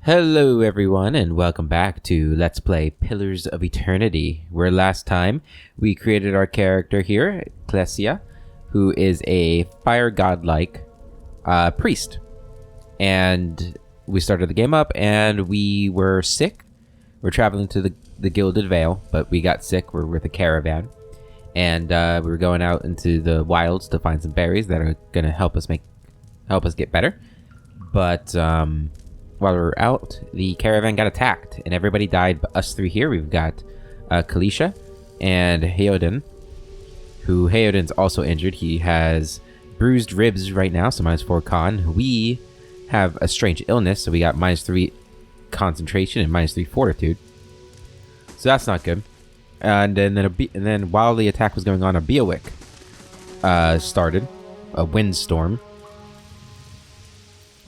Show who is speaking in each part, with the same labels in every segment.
Speaker 1: Hello everyone and welcome back to Let's Play Pillars of Eternity, where last time we created our character here, Ecclesia, who is a fire godlike priest. And we started the game up and we were sick. We're traveling to the Gilded Vale, but we got sick. We're with a caravan. And we were going out into the wilds to find some berries that are going to help us get better. But while we were out, the caravan got attacked, and everybody died but us three here. We've got Kalisha and Heoden, who Heoden's also injured. He has bruised ribs right now, so -4 con. We have a strange illness, so we got -3 concentration and -3 fortitude. So that's not good. And then while the attack was going on, a Beowick started, a windstorm.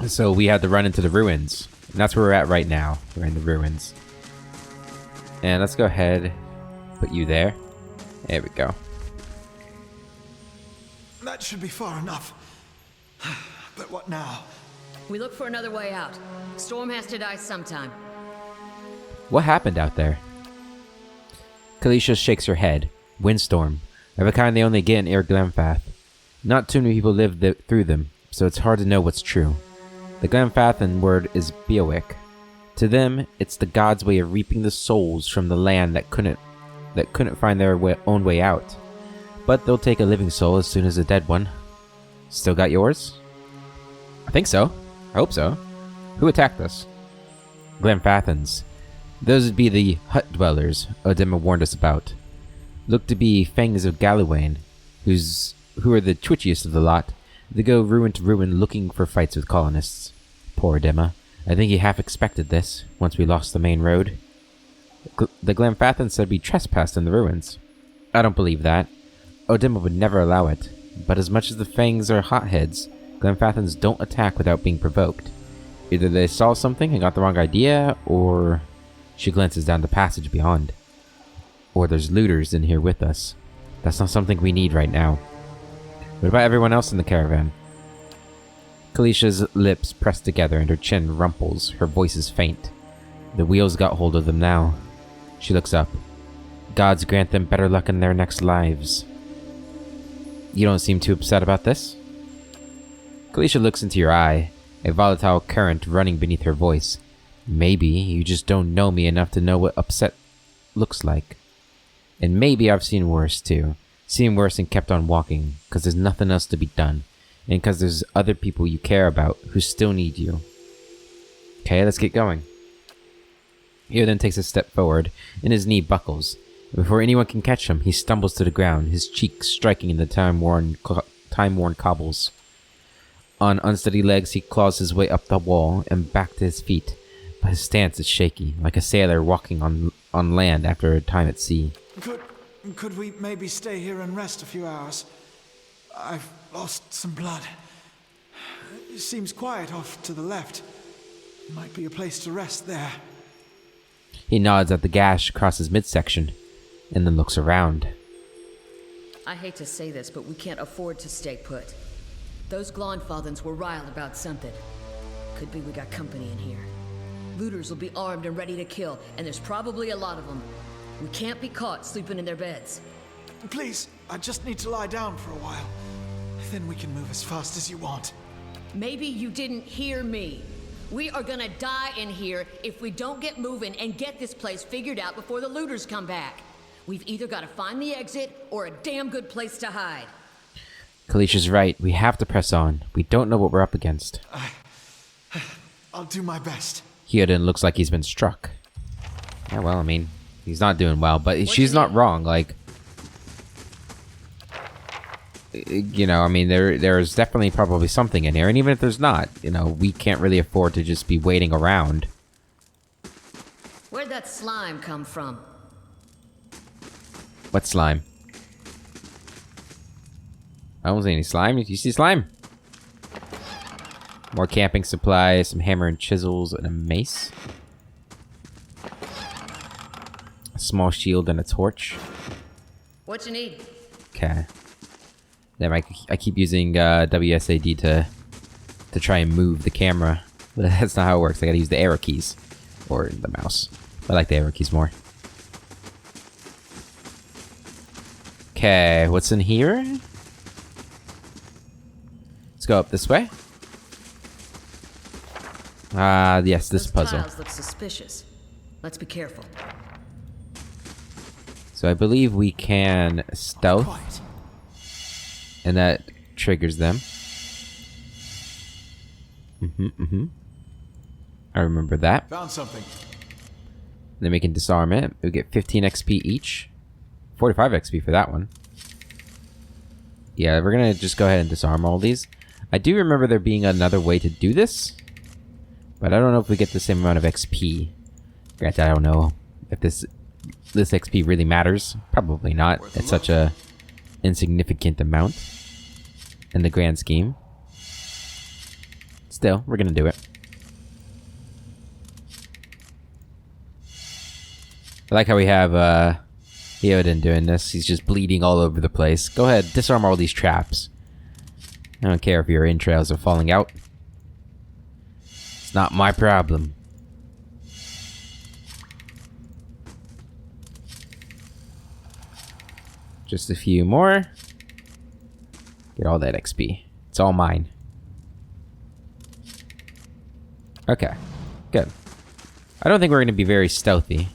Speaker 1: So we had to run into the ruins. And that's where we're at right now. We're in the ruins. And let's go ahead, put you there. There we go.
Speaker 2: That should be far enough. But what now?
Speaker 3: We look for another way out. Storm has to die sometime.
Speaker 1: What happened out there? Kalisha shakes her head. Windstorm. Of a kind they only get in Ir Glenfath. Not too many people live through them, so it's hard to know what's true. The Glenfathan word is Beowick. To them, it's the gods' way of reaping the souls from the land that couldn't find their own way out. But they'll take a living soul as soon as a dead one. Still got yours? I think so. I hope so. Who attacked us? Glenfathans. Those would be the hut dwellers Odema warned us about. Look to be Fangs of Gallowayne, who are the twitchiest of the lot. They go ruin to ruin looking for fights with colonists. Poor Odema. I think he half expected this, once we lost the main road. The Glenfathan said we trespassed in the ruins. I don't believe that. Odema would never allow it. But as much as the Fangs are hotheads, Glenfathans don't attack without being provoked. Either they saw something and got the wrong idea, or... She glances down the passage beyond. Or there's looters in here with us. That's not something we need right now. What about everyone else in the caravan? Kalisha's lips press together and her chin rumples. Her voice is faint. The wheels got hold of them now. She looks up. Gods grant them better luck in their next lives. You don't seem too upset about this? Kalisha looks into your eye, a volatile current running beneath her voice. Maybe you just don't know me enough to know what upset looks like. And maybe I've seen worse too. Seen worse and kept on walking, because there's nothing else to be done. And because there's other people you care about who still need you. Okay, let's get going. He then takes a step forward, and his knee buckles. Before anyone can catch him, he stumbles to the ground, his cheek striking in the time-worn cobbles. On unsteady legs, he claws his way up the wall and back to his feet. But his stance is shaky, like a sailor walking on land after a time at sea.
Speaker 2: Could we maybe stay here and rest a few hours? I've lost some blood. It seems quiet off to the left. Might be a place to rest there.
Speaker 1: He nods at the gash across his midsection, and then looks around.
Speaker 3: I hate to say this, but we can't afford to stay put. Those Glonfathans were riled about something. Could be we got company in here. Looters will be armed and ready to kill, and there's probably a lot of them. We can't be caught sleeping in their beds.
Speaker 2: Please, I just need to lie down for a while. Then we can move as fast as you want.
Speaker 3: Maybe you didn't hear me. We are gonna die in here if we don't get moving and get this place figured out before the looters come back. We've either got to find the exit or a damn good place to hide.
Speaker 1: Kalisha's right. We have to press on. We don't know what we're up against.
Speaker 2: I'll do my best.
Speaker 1: Heoden looks like he's been struck. Yeah, well, I mean, he's not doing well, but she's not wrong. Like, you know, I mean, there's definitely probably something in here, and even if there's not, you know, we can't really afford to just be waiting around.
Speaker 3: Where'd that slime come from?
Speaker 1: What slime? I don't see any slime. You see slime? More camping supplies, some hammer and chisels, and a mace. A small shield and a torch.
Speaker 3: What you need?
Speaker 1: Okay. Then I keep using WSAD to try and move the camera But that's not how it works. I gotta use the arrow keys. Or the mouse. I like the arrow keys more. Okay, what's in here? Let's go up this way. Yes, this puzzle.
Speaker 3: Those tiles look suspicious. Let's be careful.
Speaker 1: So I believe we can stealth.
Speaker 2: Quiet.
Speaker 1: And that triggers them. I remember that.
Speaker 2: Found something.
Speaker 1: Then we can disarm it. We get 15 XP each. 45 XP for that one. Yeah, we're gonna just go ahead and disarm all these. I do remember there being another way to do this. But I don't know if we get the same amount of XP. Granted, I don't know if this XP really matters. Probably not. It's such a insignificant amount in the grand scheme. Still, we're gonna do it. I like how we have Theoden doing this. He's just bleeding all over the place. Go ahead, disarm all these traps. I don't care if your entrails are falling out. It's not my problem. Just a few more. Get all that XP. It's all mine. Okay, good. I don't think we're going to be very stealthy.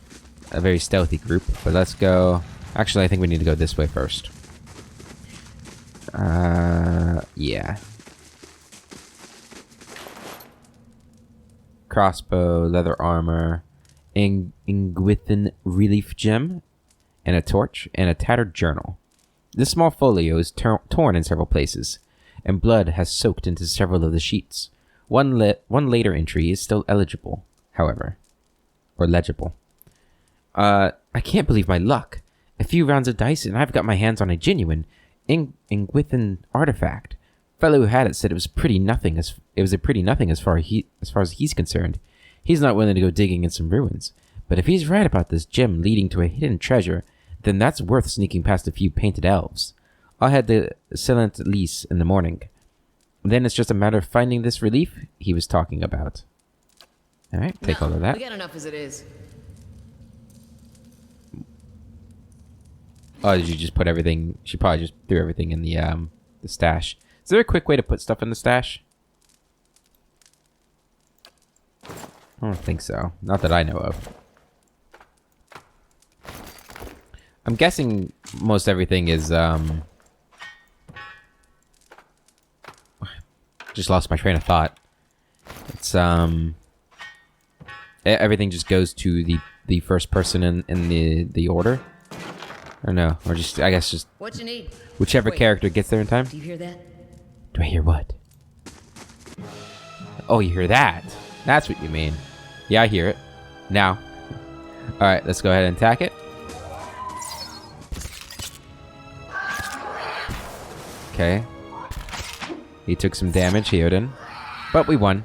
Speaker 1: A very stealthy group, but let's go. Actually, I think we need to go this way first. Yeah. Crossbow, leather armor, Ingwithan relief gem, and a torch, and a tattered journal. This small folio is torn in several places, and blood has soaked into several of the sheets. One later entry is still eligible, however. Or legible. I can't believe my luck. A few rounds of dice and I've got my hands on a genuine Ingwithan artifact. Fellow who had it said it was a pretty nothing as far as he's concerned. He's not willing to go digging in some ruins. But if he's right about this gem leading to a hidden treasure, then that's worth sneaking past a few painted elves. I'll head to Silent Lease in the morning. Then it's just a matter of finding this relief he was talking about. Alright, take all of that.
Speaker 3: We got enough as it is.
Speaker 1: Oh, did you just put everything? She probably just threw everything in the stash. Is there a quick way to put stuff in the stash? I don't think so. Not that I know of. I'm guessing most everything is, just lost my train of thought. It's, everything just goes to the first person in the order. Or no, or just, I guess just...
Speaker 3: What you need?
Speaker 1: Whichever
Speaker 3: Wait,
Speaker 1: character gets there in time.
Speaker 3: do you hear that?
Speaker 1: Do I hear what? Oh, you hear that? That's what you mean. Yeah, I hear it. Now. Alright, let's go ahead and attack it. Okay. He took some damage, Theoden. But we won.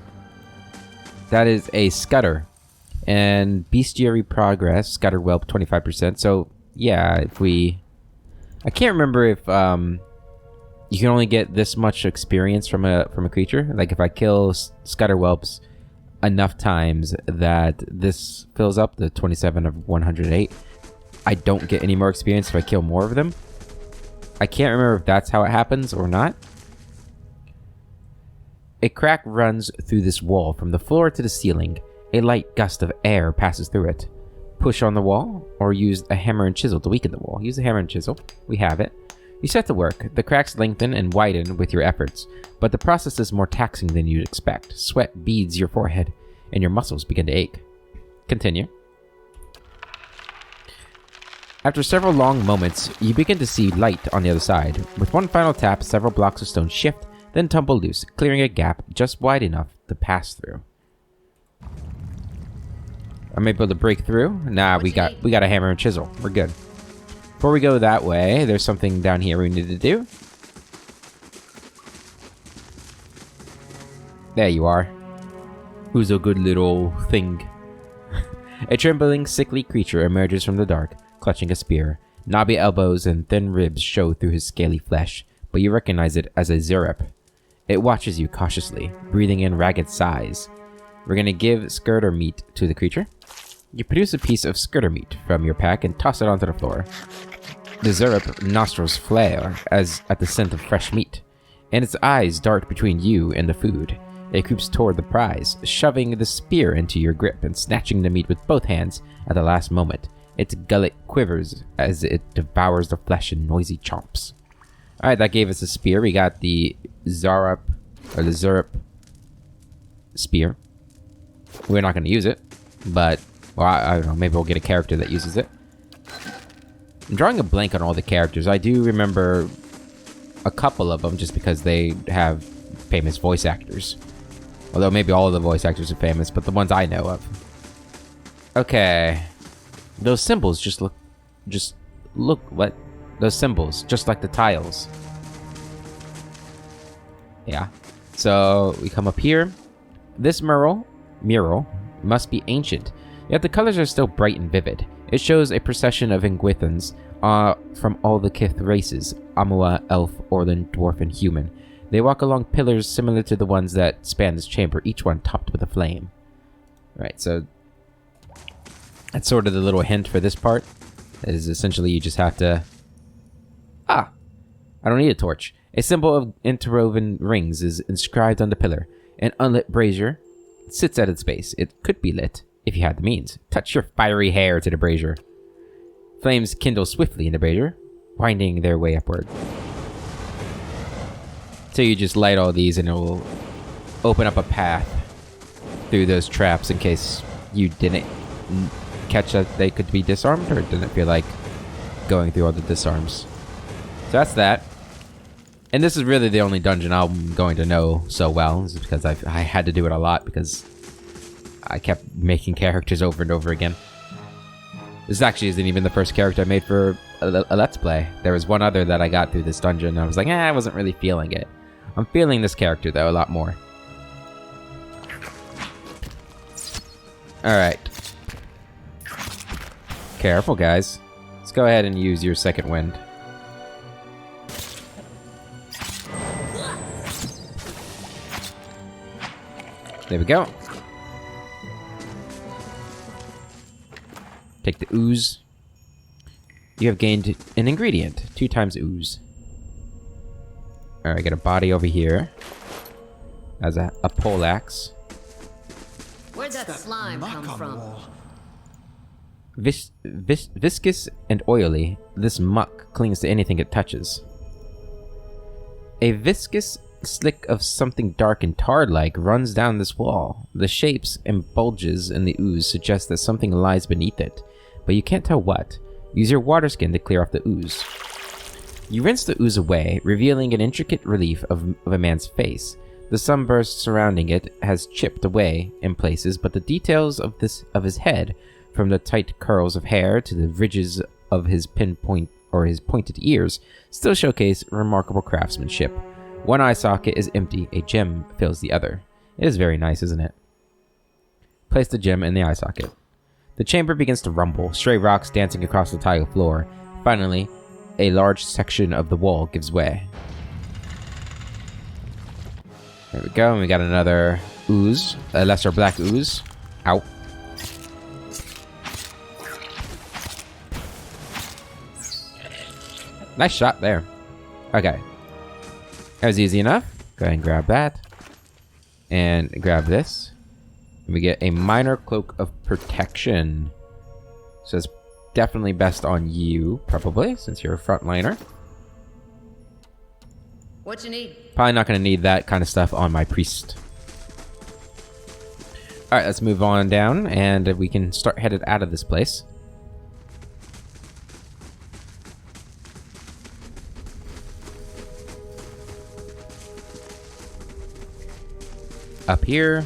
Speaker 1: That is a Scudder. And Bestiary Progress, Scudder Whelp 25%. So, yeah, if we... I can't remember if you can only get this much experience from a creature. Like if I kill Scudder Whelps enough times that this fills up the 27 of 108, I don't get any more experience if I kill more of them. I can't remember if that's how it happens or not. A crack runs through this wall from the floor to the ceiling. A light gust of air passes through it. Push on the wall, or use a hammer and chisel to weaken the wall. Use a hammer and chisel. We have it. You set to work. The cracks lengthen and widen with your efforts, but the process is more taxing than you'd expect. Sweat beads your forehead, and your muscles begin to ache. Continue. After several long moments, you begin to see light on the other side. With one final tap, several blocks of stone shift, then tumble loose, clearing a gap just wide enough to pass through. I'm able to break through. Nah, we got a hammer and chisel. We're good. Before we go that way, there's something down here we need to do. There you are. Who's a good little thing? A trembling, sickly creature emerges from the dark, clutching a spear. Knobby elbows and thin ribs show through his scaly flesh, but you recognize it as a Zerep. It watches you cautiously, breathing in ragged sighs. We're going to give skirter meat to the creature. You produce a piece of skirter meat from your pack and toss it onto the floor. The Zurip nostrils flare as at the scent of fresh meat, and its eyes dart between you and the food. It creeps toward the prize, shoving the spear into your grip and snatching the meat with both hands at the last moment. Its gullet quivers as it devours the flesh in noisy chomps. Alright, that gave us a spear. We got the Zurip spear. We're not going to use it, but, well, I don't know, maybe we'll get a character that uses it. I'm drawing a blank on all the characters. I do remember a couple of them just because they have famous voice actors. Although maybe all of the voice actors are famous, but the ones I know of. Okay. Those symbols just look what? Those symbols, just like the tiles. Yeah. So we come up here. This mural must be ancient, yet the colors are still bright and vivid. It shows a procession of Ingwithans from all the Kith races, Amua, Elf, Orlan, Dwarf, and Human. They walk along pillars similar to the ones that span this chamber, each one topped with a flame. Right, so that's sort of the little hint for this part. That is essentially you just have to... I don't need a torch. A symbol of interwoven rings is inscribed on the pillar. An unlit brazier sits at its base. It could be lit if you had the means. Touch your fiery hair to the brazier. Flames kindle swiftly in the brazier, winding their way upward. So you just light all these and it will open up a path through those traps in case you didn't catch that they could be disarmed or didn't feel like going through all the disarms. So that's that. And this is really the only dungeon I'm going to know so well. This is because I had to do it a lot because I kept making characters over and over again. This actually isn't even the first character I made for a Let's Play. There was one other that I got through this dungeon and I was like, I wasn't really feeling it. I'm feeling this character though a lot more. Alright. Careful guys. Let's go ahead and use your second wind. There we go. Take the ooze. You have gained an ingredient. 2 times ooze. Alright, got a body over here. As a poleaxe.
Speaker 3: Where'd that slime come from?
Speaker 1: Viscous and oily, this muck clings to anything it touches. A viscous slick of something dark and tarred-like runs down this wall. The shapes and bulges in the ooze suggest that something lies beneath it, but you can't tell what. Use your water skin to clear off the ooze. You rinse the ooze away, revealing an intricate relief of a man's face. The sunburst surrounding it has chipped away in places, but the details of his head, from the tight curls of hair to the ridges of his his pointed ears, still showcase remarkable craftsmanship. One eye socket is empty, a gem fills the other. It is very nice, isn't it? Place the gem in the eye socket. The chamber begins to rumble, stray rocks dancing across the tile floor. Finally, a large section of the wall gives way. There we go, and we got another ooze, a lesser black ooze. Ow. Nice shot there. Okay. That was easy enough. Go ahead and grab that. And grab this. And we get a minor cloak of protection. So it's definitely best on you, probably, since you're a frontliner.
Speaker 3: What you need?
Speaker 1: Probably not going to need that kind of stuff on my priest. Alright, let's move on down, and we can start headed out of this place. Up here.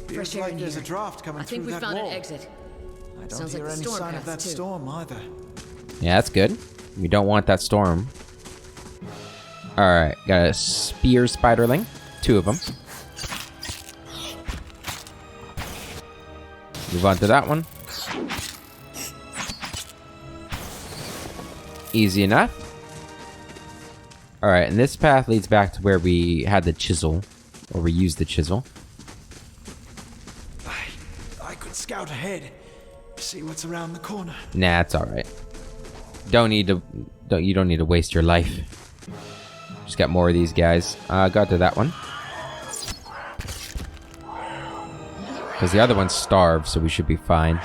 Speaker 2: Feels like there's a draft coming
Speaker 3: I think
Speaker 2: through
Speaker 3: we
Speaker 2: that
Speaker 3: found
Speaker 2: wall.
Speaker 3: an exit.
Speaker 2: I don't
Speaker 3: Sounds
Speaker 2: hear
Speaker 3: like the
Speaker 2: any
Speaker 3: storm
Speaker 2: sign of
Speaker 3: passed,
Speaker 2: that
Speaker 3: too.
Speaker 2: storm either.
Speaker 1: Yeah, that's good. We don't want that storm. Alright, got a spear spiderling. 2 of them. Move on to that one. Easy enough. Alright, and this path leads back to where we had the chisel Or reuse the chisel.
Speaker 2: I could scout ahead. See what's around the corner.
Speaker 1: Nah, it's alright. You don't need to waste your life. Just got more of these guys. Got to that one. Because the other one's starved, so we should be fine.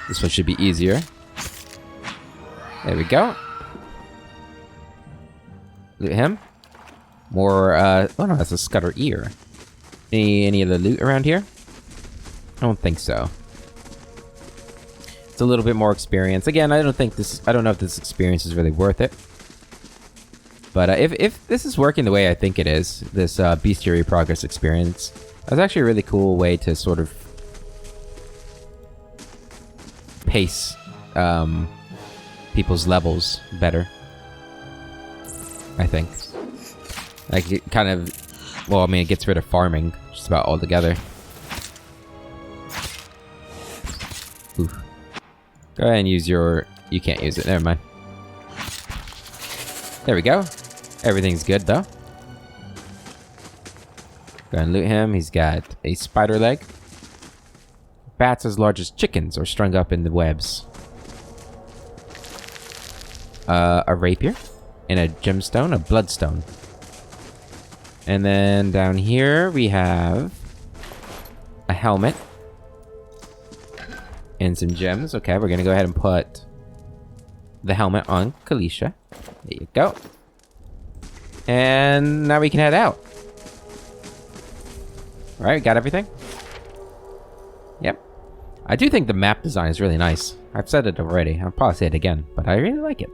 Speaker 1: This one should be easier. There we go. Loot him. More, oh no, that's a scutter ear. Any other loot around here? I don't think so. It's a little bit more experience. Again, I don't know if this experience is really worth it. But if this is working the way I think it is, this Bestiary Progress experience, that's actually a really cool way to sort of pace people's levels better. I think. Like, it kind of... Well, I mean, it gets rid of farming just about altogether. Oof. Go ahead and use your... You can't use it. Never mind. There we go. Everything's good, though. Go ahead and loot him. He's got a spider leg. Bats as large as chickens are strung up in the webs. A rapier. And a gemstone. A bloodstone. And then down here we have a helmet and some gems. Okay, we're gonna go ahead and put the helmet on Kalisha. There you go. And now we can head out. Alright, got everything? Yep. I do think the map design is really nice. I've said it already. I'll probably say it again, but I really like it.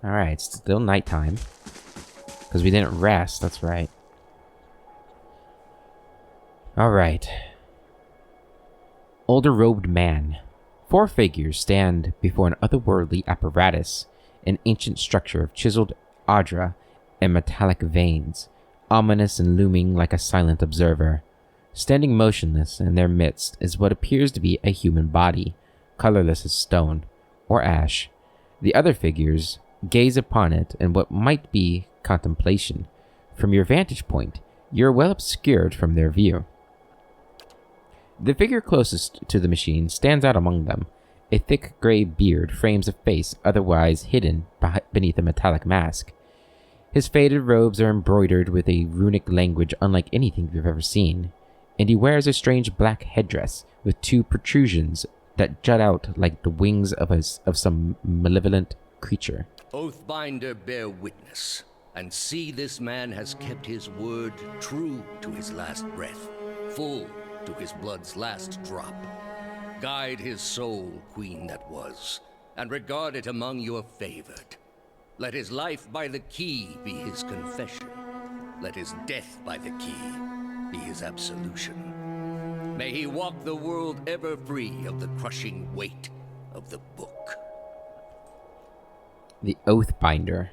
Speaker 1: Alright, it's still nighttime. Because we didn't rest, that's right. Alright. Older robed man. 4 figures stand before an otherworldly apparatus, an ancient structure of chiseled adra and metallic veins, ominous and looming like a silent observer. Standing motionless in their midst is what appears to be a human body, colorless as stone or ash. The other figures gaze upon it in what might be contemplation. From your vantage point, you're well obscured from their view. The figure closest to the machine stands out among them. A thick gray beard frames a face otherwise hidden beneath a metallic mask. His faded robes are embroidered with a runic language unlike anything you've ever seen, and he wears a strange black headdress with 2 protrusions that jut out like the wings of some malevolent creature.
Speaker 4: Oathbinder, bear witness, and see this man has kept his word true to his last breath, full to his blood's last drop. Guide his soul, queen that was, and regard it among your favored. Let his life by the key be his confession. Let his death by the key be his absolution. May he walk the world ever free of the crushing weight of the book.
Speaker 1: The Oathbinder.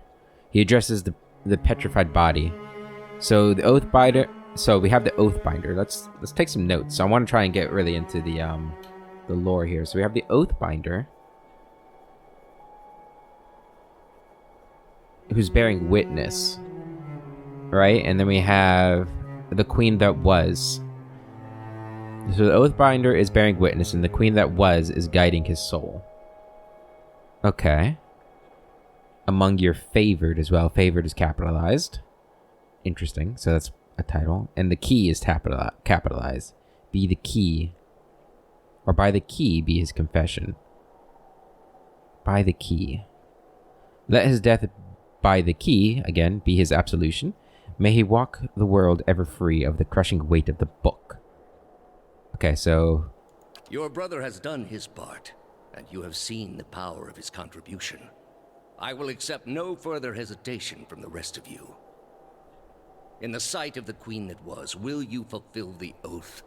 Speaker 1: He addresses the petrified body. So the Oathbinder. So we have the Oathbinder. Let's take some notes. So I want to try and get really into the lore here. So we have the Oathbinder, who's bearing witness, right? And then we have the Queen that was. So the Oathbinder is bearing witness, and the Queen that was is guiding his soul. Okay. Among your favored as well. Favored is capitalized. Interesting. So that's a title. And the key is capitalized. Be the key. Or by the key be his confession. By the key. Let his death by the key, again, be his absolution. May he walk the world ever free of the crushing weight of the book. Okay, so...
Speaker 4: Your brother has done his part, and you have seen the power of his contribution. I will accept no further hesitation from the rest of you. In the sight of the queen that was, will you fulfill the oath?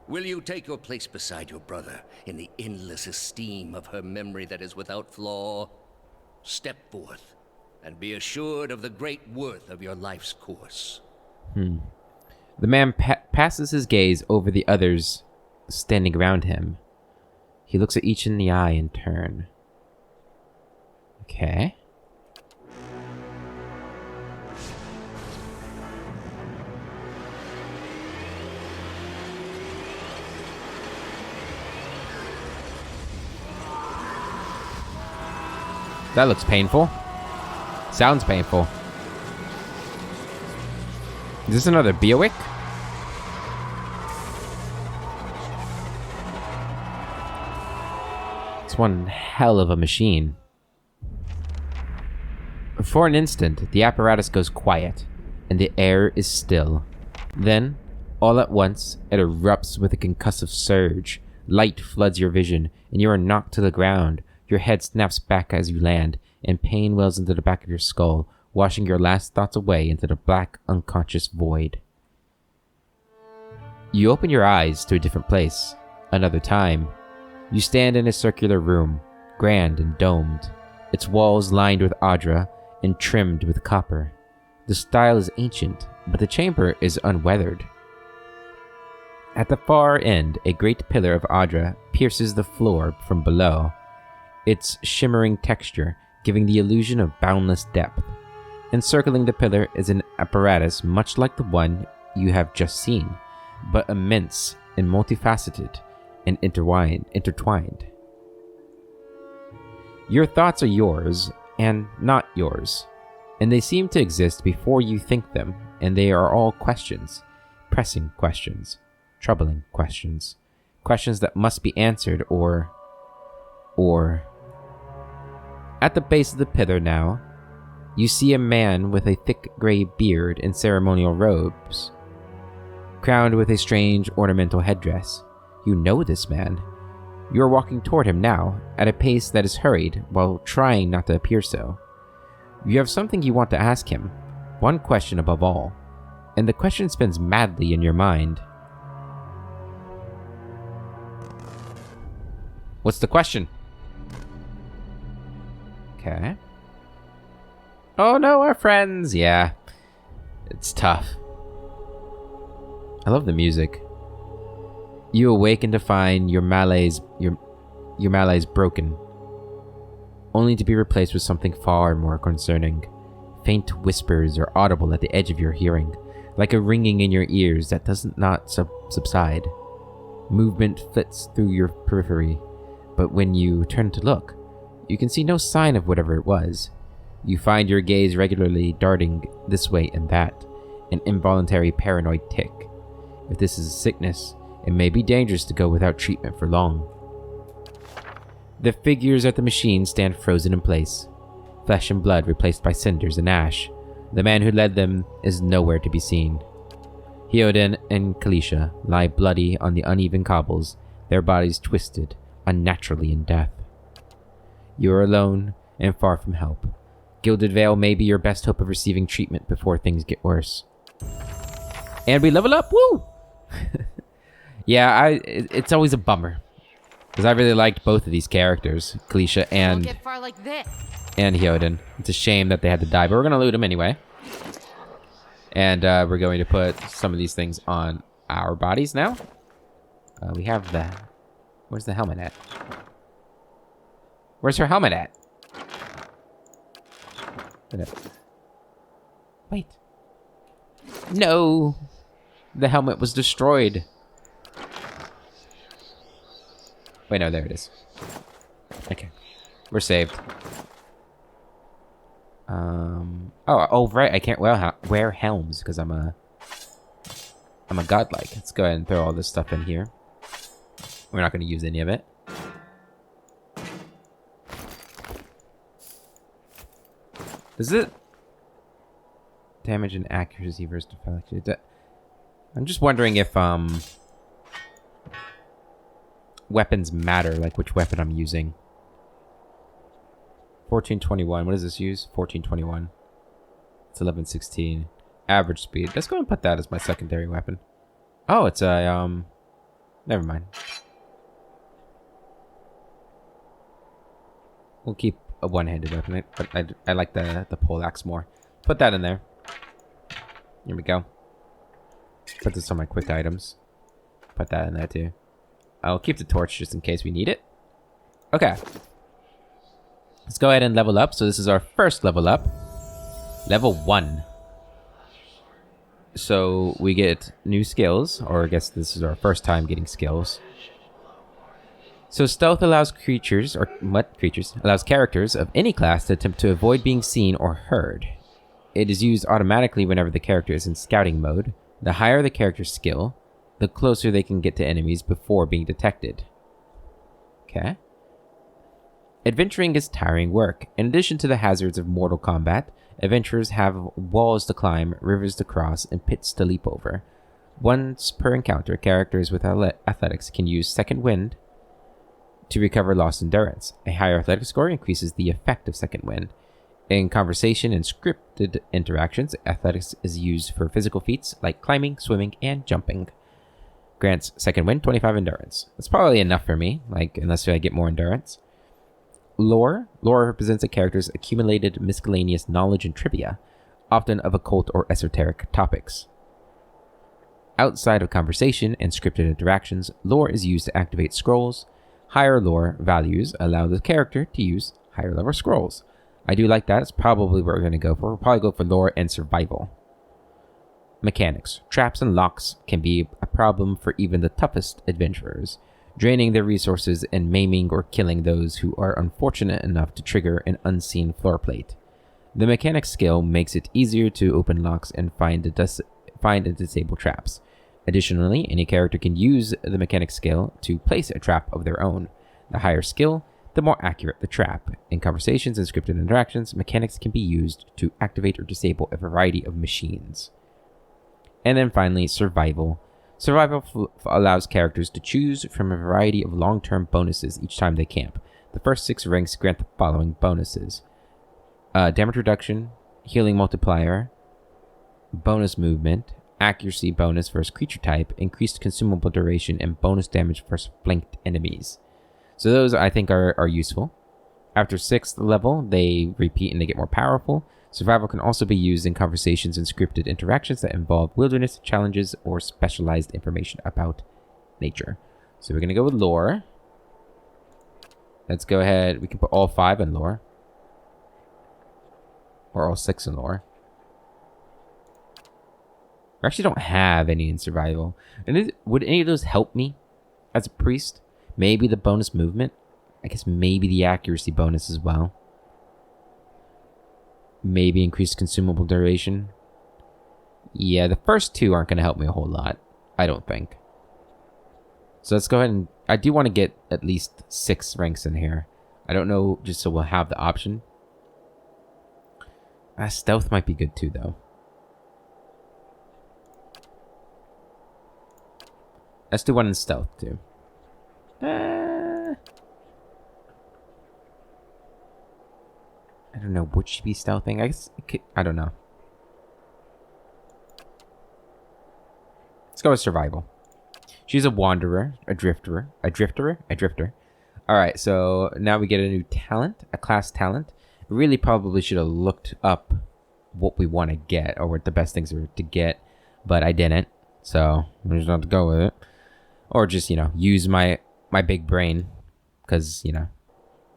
Speaker 4: Will you take your place beside your brother in the endless esteem of her memory that is without flaw? Step forth, and be assured of the great worth of your life's course.
Speaker 1: The man passes his gaze over the others standing around him. He looks at each in the eye in turn. Okay. That looks painful. Sounds painful. Is this another Biowick? It's one hell of a machine. For an instant, the apparatus goes quiet, and the air is still. Then, all at once, it erupts with a concussive surge. Light floods your vision, and you are knocked to the ground. Your head snaps back as you land, and pain wells into the back of your skull, washing your last thoughts away into the black, unconscious void. You open your eyes to a different place, another time. You stand in a circular room, grand and domed, its walls lined with Adra and trimmed with copper. The style is ancient, but the chamber is unweathered. At the far end, a great pillar of Adra pierces the floor from below, its shimmering texture giving the illusion of boundless depth. Encircling the pillar is an apparatus much like the one you have just seen, but immense and multifaceted and intertwined. Your thoughts are yours and not yours, and they seem to exist before you think them, and they are all questions, pressing questions, troubling questions, questions that must be answered or... At the base of the pillar now, you see a man with a thick gray beard and ceremonial robes, crowned with a strange ornamental headdress. You know this man. You are walking toward him now, at a pace that is hurried, while trying not to appear so. You have something you want to ask him, one question above all, and the question spins madly in your mind. What's the question? Okay. Oh no, our friends. Yeah. It's tough. I love the music. You awaken to find your malaise broken, only to be replaced with something far more concerning. Faint whispers are audible at the edge of your hearing, like a ringing in your ears that does not subside. Movement flits through your periphery, but when you turn to look, you can see no sign of whatever it was. You find your gaze regularly darting this way and that, an involuntary paranoid tick. If this is a sickness, it may be dangerous to go without treatment for long. The figures at the machine stand frozen in place, flesh and blood replaced by cinders and ash. The man who led them is nowhere to be seen. Hyoden and Kalisha lie bloody on the uneven cobbles, their bodies twisted unnaturally in death. You are alone and far from help. Gilded Vale may be your best hope of receiving treatment before things get worse. And we level up! Woo! Yeah, it's always a bummer. Because I really liked both of these characters, Kalisha and...
Speaker 5: Don't get far like this.
Speaker 1: And Hyoden. It's a shame that they had to die, but we're going to loot them anyway. And we're going to put some of these things on our bodies now. We have the... Where's the helmet at? Where's her helmet at? Wait. No! The helmet was destroyed. Wait, no, there it is. Okay. We're saved. Oh, right. I can't wear helms because I'm a godlike. Let's go ahead and throw all this stuff in here. We're not going to use any of it. Does it damage and accuracy versus deflection? I'm just wondering if weapons matter, like which weapon I'm using. 1421. What does this use? 1421. It's 1116. Average speed. Let's go and put that as my secondary weapon. Oh, it's a never mind. We'll keep a one-handed weapon, but I like the poleaxe more. Put that in there. Here we go. Put this on my quick items. Put that in there too. I'll keep the torch just in case we need it. Okay. Let's go ahead and level up. So this is our first level up. Level 1. So we get new skills, or I guess this is our first time getting skills. So stealth allows allows characters of any class to attempt to avoid being seen or heard. It is used automatically whenever the character is in scouting mode. The higher the character's skill, the closer they can get to enemies before being detected. Okay. Adventuring is tiring work. In addition to the hazards of mortal combat, adventurers have walls to climb, rivers to cross, and pits to leap over. Once per encounter, characters with athletics can use Second Wind to recover lost endurance. A higher athletic score increases the effect of Second Wind. In conversation and scripted interactions, athletics is used for physical feats like climbing, swimming, and jumping. Grants Second Wind, 25 endurance. That's probably enough for me, unless I get more endurance. Lore represents a character's accumulated miscellaneous knowledge and trivia, often of occult or esoteric topics. Outside of conversation and scripted interactions, lore is used to activate scrolls. Higher lore values allow the character to use higher level scrolls. I do like that. It's probably what we're going to go for. We'll probably go for lore and survival. Mechanics. Traps and locks can be a problem for even the toughest adventurers, draining their resources and maiming or killing those who are unfortunate enough to trigger an unseen floor plate. The mechanic skill makes it easier to open locks and find and disable traps. Additionally, any character can use the mechanic skill to place a trap of their own. The higher skill, the more accurate the trap. In conversations and scripted interactions, mechanics can be used to activate or disable a variety of machines. And then finally, survival. Survival allows characters to choose from a variety of long-term bonuses each time they camp. The first 6 ranks grant the following bonuses: damage reduction, healing multiplier, bonus movement, accuracy bonus versus creature type, increased consumable duration, and bonus damage versus flanked enemies. So those I think are useful. After 6th level, they repeat and they get more powerful. Survival can also be used in conversations and scripted interactions that involve wilderness challenges or specialized information about nature. So we're going to go with lore. Let's go ahead. We can put all 5 in lore. Or all 6 in lore. We actually don't have any in survival. And would any of those help me as a priest? Maybe the bonus movement. I guess maybe the accuracy bonus as well. Maybe increased consumable duration. Yeah, the first 2 aren't going to help me a whole lot. I don't think. So let's go ahead and... I do want to get at least 6 ranks in here. I don't know, just so we'll have the option. Stealth might be good too, though. Let's do 1 in stealth, too. I don't know. Would she be stealthing? I guess... I don't know. Let's go with survival. She's a wanderer, a drifter. Alright, so now we get a new talent, a class talent. Really probably should have looked up what we want to get, or what the best things are to get, but I didn't. So, I'm just going to go with it. Or just, use my big brain, because,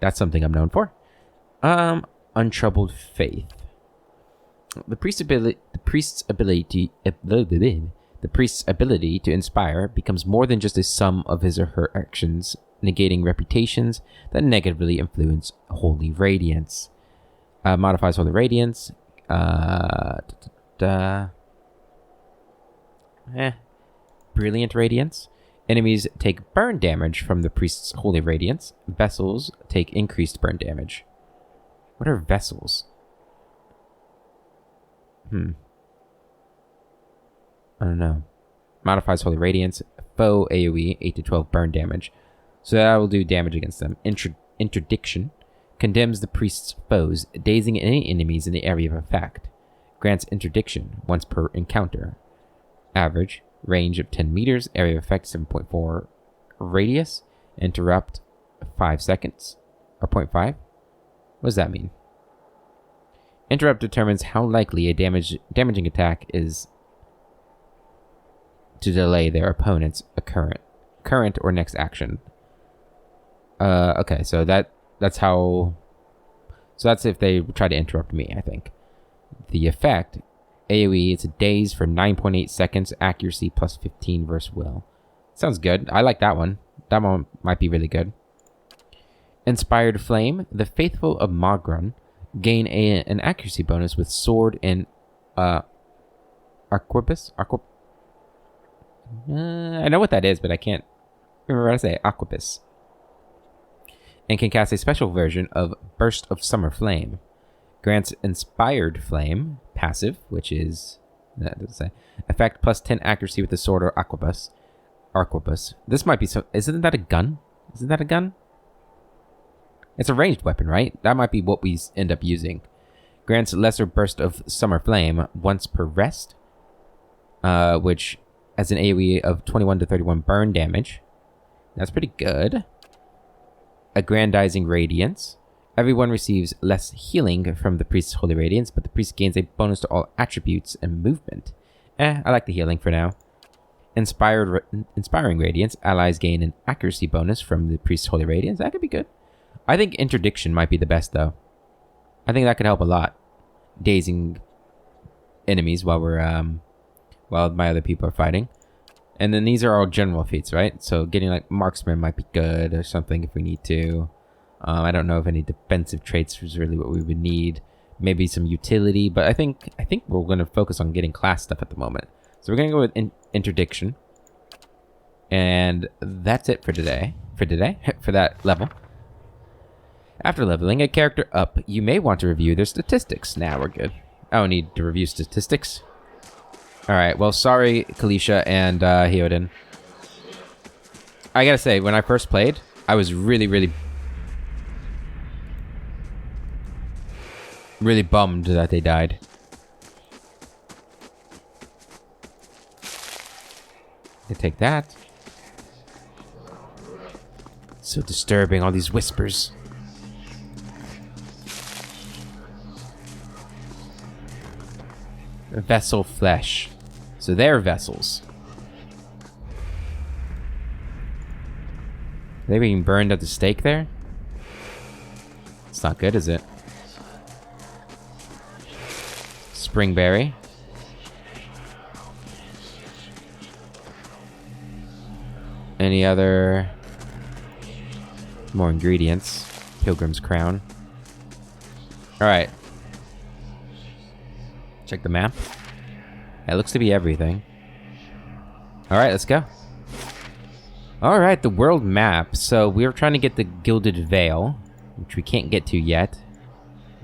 Speaker 1: that's something I'm known for. Untroubled faith. The priest's ability to inspire becomes more than just a sum of his or her actions, negating reputations that negatively influence holy radiance. Modifies holy radiance. Brilliant radiance. Enemies take burn damage from the priest's holy radiance. Vessels take increased burn damage. What are vessels? I don't know. Modifies holy radiance. Foe AoE 8 to 12 burn damage. So that will do damage against them. Interdiction condemns the priest's foes, dazing any enemies in the area of effect. Grants interdiction once per encounter. Average range of 10 meters. Area of effect 7.4 radius. Interrupt 5 seconds. Or 0.5. What does that mean? Interrupt determines how likely a damaging attack is to delay their opponent's current or next action. Okay, so that's how... So that's if they try to interrupt me, I think. The effect, AoE, it's a daze for 9.8 seconds, accuracy plus 15 versus will. Sounds good. I like that one. That one might be really good. Inspired Flame. The Faithful of Magron gain an accuracy bonus with sword and arquebus. I know what that is, but I can't remember how to say it. Arquebus. And can cast a special version of Burst of Summer Flame. Grants Inspired Flame passive, which is that doesn't say effect plus 10 accuracy with the sword or arquebus. This might be so. Isn't that a gun? Isn't that a gun? It's a ranged weapon, right? That might be what we end up using. Grants lesser burst of summer flame once per rest, which has an AoE of 21 to 31 burn damage. That's pretty good. Aggrandizing Radiance. Everyone receives less healing from the priest's holy radiance, but the priest gains a bonus to all attributes and movement. I like the healing for now. Inspiring Radiance. Allies gain an accuracy bonus from the priest's holy radiance. That could be good. I think Interdiction might be the best, though. I think that could help a lot. Dazing enemies while while my other people are fighting. And then these are all general feats, right? So getting like Marksman might be good or something if we need to. I don't know if any defensive traits is really what we would need. Maybe some utility, but I think we're going to focus on getting class stuff at the moment. So we're going to go with Interdiction. And that's it for today. For that level. After leveling a character up, you may want to review their statistics. Nah, we're good. I don't need to review statistics. Alright, well, sorry, Kalisha and Hyoden. I gotta say, when I first played, I was really bummed that they died. I take that. So disturbing, all these whispers. Vessel flesh. So they're vessels. Are they being burned at the stake there? It's not good, is it? Springberry. Any other more ingredients? Pilgrim's Crown. Alright. Check the map. That looks to be everything. Alright, let's go. Alright, the world map. So we were trying to get the Gilded Vale, which we can't get to yet.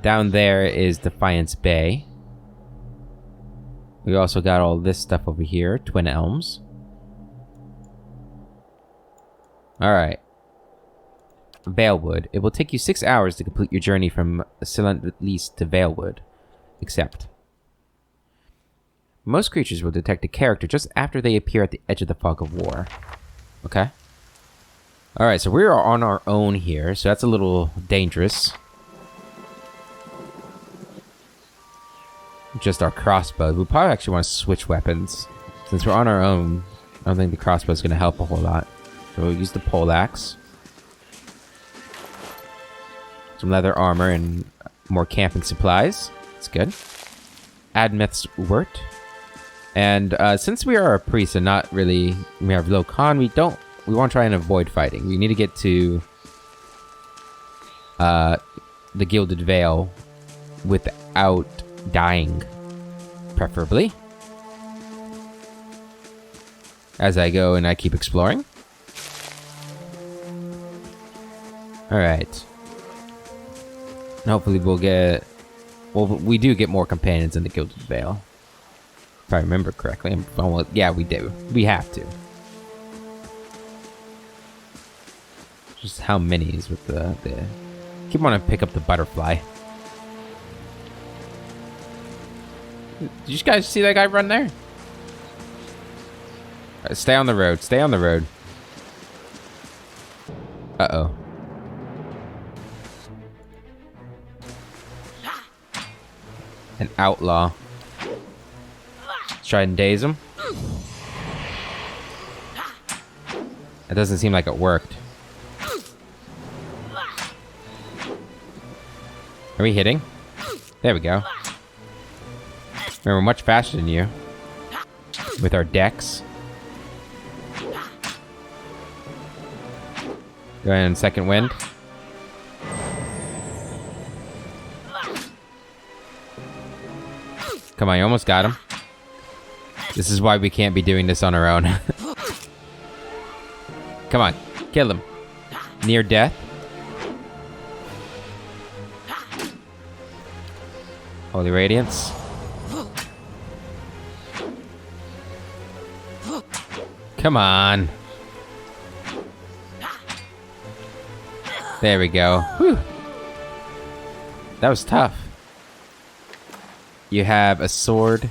Speaker 1: Down there is Defiance Bay. We also got all this stuff over here. Twin Elms. Alright. Valewood. It will take you 6 hours to complete your journey from Silent Release to Valewood. Except most creatures will detect a character just after they appear at the edge of the fog of war. Okay. Alright, so we are on our own here, so that's a little dangerous. Just our crossbow. We probably actually want to switch weapons. Since we're on our own, I don't think the crossbow is going to help a whole lot. So we'll use the poleaxe. Some leather armor and more camping supplies. That's good. Admeth's Wort. And since we are a priest and not really, we have low con, we want to try and avoid fighting. We need to get to the Gilded Vale without dying, preferably. As I go and I keep exploring. Alright. And hopefully we'll get... Well, we do get more companions in the Gilded Vale. If I remember correctly. Well, yeah, we do. We have to. Just how many is with the... Keep wanting to pick up the butterfly. Did you guys see that guy run there? Right, stay on the road. Stay on the road. Uh-oh. An outlaw. Let's try and daze him. It doesn't seem like it worked. Are we hitting? There we go. We're much faster than you. With our decks. Go ahead and second wind. Come on, you almost got him. This is why we can't be doing this on our own. Come on, kill him. Near death. Holy Radiance. Come on. There we go. Whew. That was tough. You have a sword,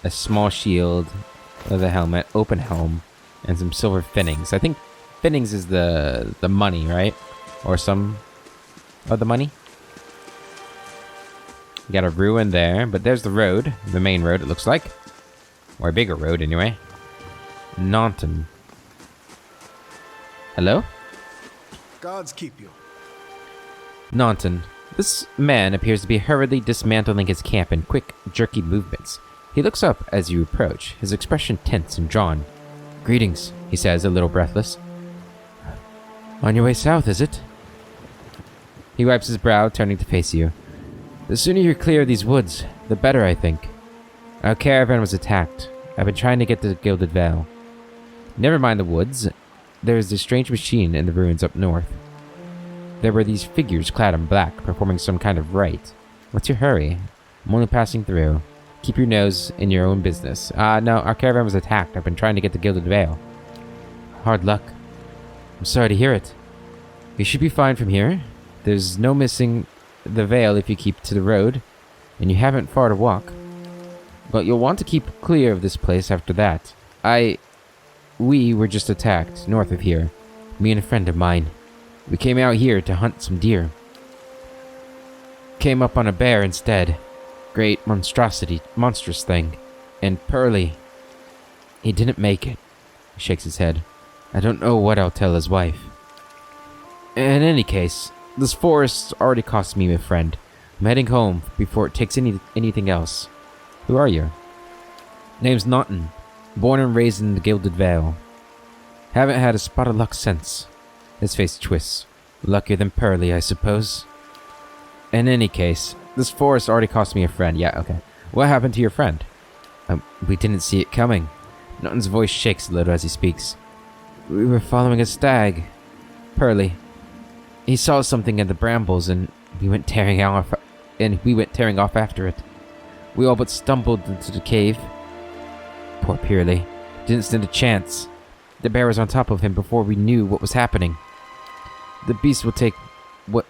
Speaker 1: a small shield, with a helmet, open helm, and some silver finnings. I think finnings is the money, right? Or some of the money. You got a ruin there, but there's the road, the main road it looks like. Or a bigger road anyway. Naunton. Hello?
Speaker 2: Gods keep you.
Speaker 1: Naunton. This man appears to be hurriedly dismantling his camp in quick, jerky movements. He looks up as you approach, his expression tense and drawn. Greetings, he says, a little breathless. On your way south, is it? He wipes his brow, turning to face you. The sooner you're clear of these woods, the better, I think. Our caravan was attacked. I've been trying to get to Gilded Vale. Never mind the woods. There is this strange machine in the ruins up north. There were these figures clad in black, performing some kind of rite. What's your hurry? I'm only passing through. Keep your nose in your own business. No, our caravan was attacked. I've been trying to get to Gilded Vale. Hard luck. I'm sorry to hear it. You should be fine from here. There's no missing the Vale if you keep to the road, and you haven't far to walk. But you'll want to keep clear of this place after that. We were just attacked, north of here. Me and a friend of mine. We came out here to hunt some deer. Came up on a bear instead. Great monstrous thing. And Pearly. He didn't make it. He shakes his head. I don't know what I'll tell his wife. In any case, this forest already cost me a friend. I'm heading home before it takes anything else. Who are you? Name's Naunton. Born and raised in the Gilded Vale. Haven't had a spot of luck since. His face twists. Luckier than Pearly, I suppose. In any case, this forest already cost me a friend. Yeah, okay. What happened to your friend? We didn't see it coming. Naunton's voice shakes a little as he speaks. We were following a stag. Pearly. He saw something in the brambles and we went tearing off after it. We all but stumbled into the cave. Poor Pearly. Didn't stand a chance. The bear was on top of him before we knew what was happening. The beasts will take what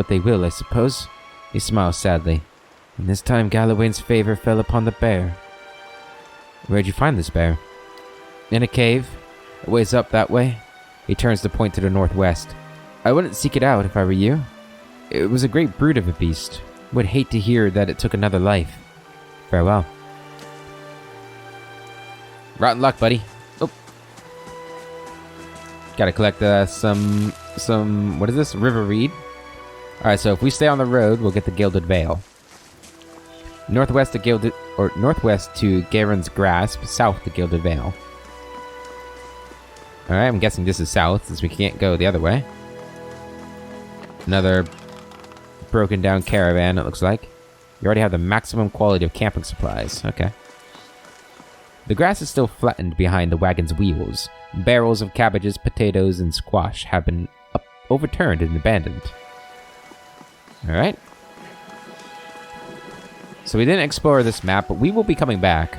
Speaker 1: they will, I suppose. He smiles sadly. And this time Galloway's favor fell upon the bear. Where'd you find this bear? In a cave. A ways up that way. He turns to point to the northwest. I wouldn't seek it out if I were you. It was a great brute of a beast. Would hate to hear that it took another life. Farewell. Rotten luck, buddy. Oh. Gotta collect some what is this? River Reed. Alright, so if we stay on the road, we'll get the Gilded Vale. Northwest to Garen's Grasp, south to Gilded Vale. Alright, I'm guessing this is south, since we can't go the other way. Another broken down caravan, it looks like. You already have the maximum quality of camping supplies. Okay. The grass is still flattened behind the wagon's wheels. Barrels of cabbages, potatoes, and squash have been overturned and abandoned. Alright. So we didn't explore this map, but we will be coming back.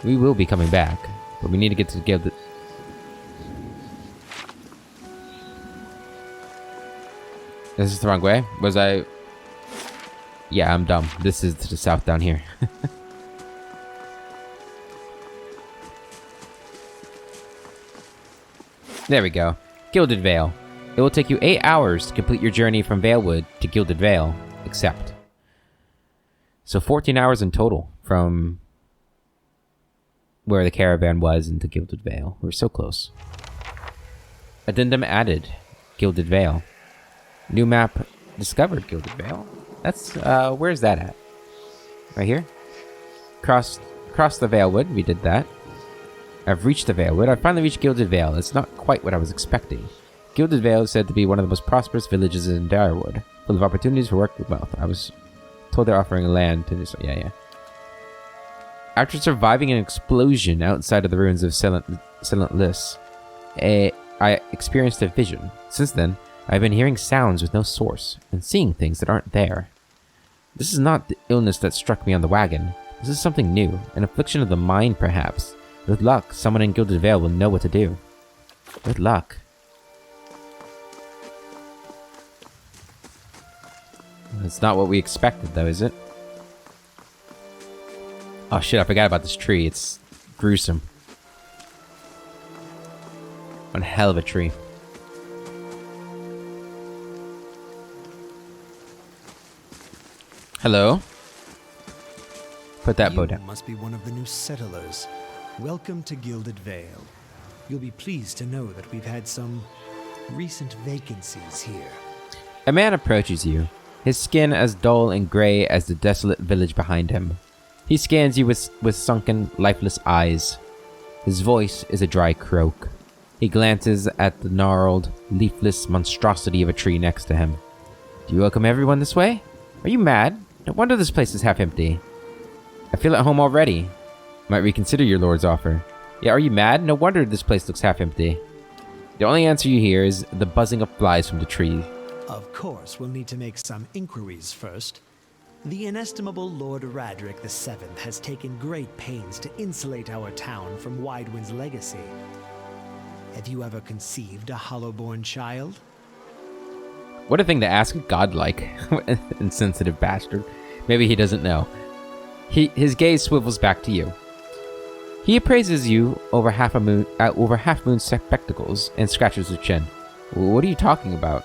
Speaker 1: We will be coming back. But we need to get to Gilded. This is the wrong way. Was I... Yeah, I'm dumb. This is to the south down here. There we go. Gilded Vale. It will take you 8 hours to complete your journey from Valewood to Gilded Vale, except. So 14 hours in total from where the caravan was into Gilded Vale. We're so close. Addendum added. Gilded Vale. New map discovered Gilded Vale. That's, where's that at? Right here? Cross the Valewood. We did that. I've reached the Valewood. I've finally reached Gilded Vale. It's not quite what I was expecting. Gilded Vale is said to be one of the most prosperous villages in Darwood, full of opportunities for work and wealth. I was told they're offering land to this. Yeah. After surviving an explosion outside of the ruins of Silent Lys, I experienced a vision. Since then, I've been hearing sounds with no source and seeing things that aren't there. This is not the illness that struck me on the wagon. This is something new, an affliction of the mind, perhaps. With luck, someone in Gilded Vale will know what to do. With luck. That's not what we expected, though, is it? Oh shit, I forgot about this tree. It's gruesome. One hell of a tree. Hello? Put that bow down.
Speaker 5: You must be one of the new settlers. Welcome to Gilded Vale. You'll be pleased to know that we've had some recent vacancies here.
Speaker 1: A man approaches you, his skin as dull and gray as the desolate village behind him. He scans you with sunken, lifeless eyes. His voice is a dry croak. He glances at the gnarled, leafless monstrosity of a tree next to him. Do you welcome everyone this way? Are you mad? No wonder this place is half empty. I feel at home already. Might reconsider your lord's offer. Yeah, are you mad? No wonder this place looks half empty. The only answer you hear is the buzzing of flies from the tree.
Speaker 5: Of course, we'll need to make some inquiries first. The inestimable Lord Radric VII has taken great pains to insulate our town from Widewind's legacy. Have you ever conceived a hollow-born child?
Speaker 1: What a thing to ask a godlike. Insensitive bastard. Maybe he doesn't know. His gaze swivels back to you. He appraises you over half moon spectacles and scratches his chin. What are you talking about?